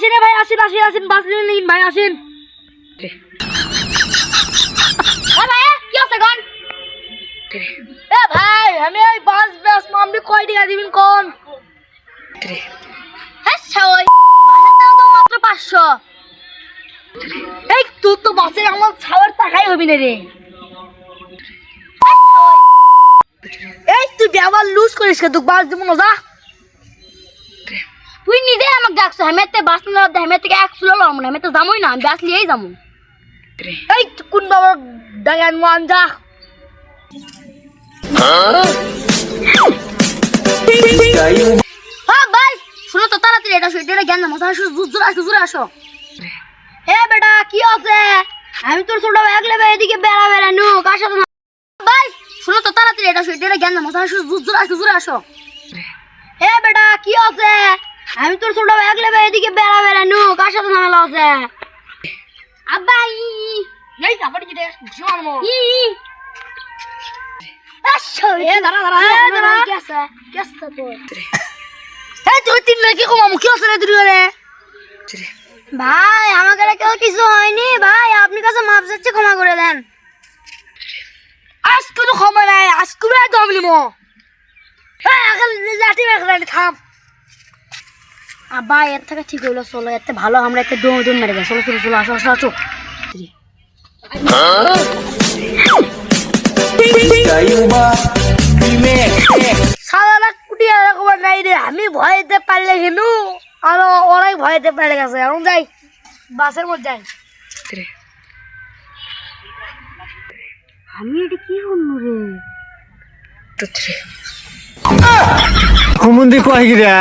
আসেন ভাই, আসেন আসেন আসেন, বাস নিন ভাই, আসেন। ভাই কি আছে কোন? এ ভাই আমি এই বাস আপনি কয় টাকা দিবেন কোন? হ্যাঁ সই বাসের দাম তো মাত্র 500। এই তুই তো বাসের আমার ছাওয়ার টাকাই হবি না রে। এই তুই ব্যবহার লুজ করিস কে, তুই বাস দিব না যা। তুই নিজে আমাকে ডাকছ, আমি এতে বাস না আমি থেকে 100 লম না, আমি তো যামই না, আমি বাস নিয়েই যাবো। এই কোন বাবা ডাগান মান যা। হ্যাঁ ভাই শুনো তো তাড়াতাড়ি এটা এটা জ্ঞান না মশা জোরে আসো। হে বেটা কি আছে? আমি তোর ছোট ভাই একলে ভাই এদিকে বেড়া বেড়ানো কার সাথে? ভাই শুনো তো তাড়াতাড়ি এটা এটা জ্ঞান না মশা জোরে আসো। হে বেটা কি আছে? আমি তোর ছোট ভাই একলে ভাই এদিকে বেড়া বেড়ানো কার সাথে ঝামেলা আছে? আব্বা এই আবার কি রে জীবন মো আচ্ছা এ দাঁড়া কি আছে তো এই তুই তিন নাকি কম কি আছে রে তুই রে? ভাই আমাকে কেউ কিছু হয়নি ভাই, আপনি কাছে মাপ চাচ্ছি, ক্ষমা করে দেন। আজকে তো ক্ষমা নাই, আজকে একদম নিমো। হ্যাঁ এখন লাঠি মেরে থাম। আব্বা এর থেকে ঠিক হইলো, চলো এতে ভালো, আমরা এতে দৌড় মেরে যাই। চলো চলো চলো আসো আসো আসো। সারা কুটি এরকম নাই রে, আমি ভয়তে পারলে গেলু আর ওরাই ভয়তে পারে গেছে। এখন যাই বাসের মধ্যে যাই। আমি এটা কি করবো রে? হুমুন্দি কয় গিরা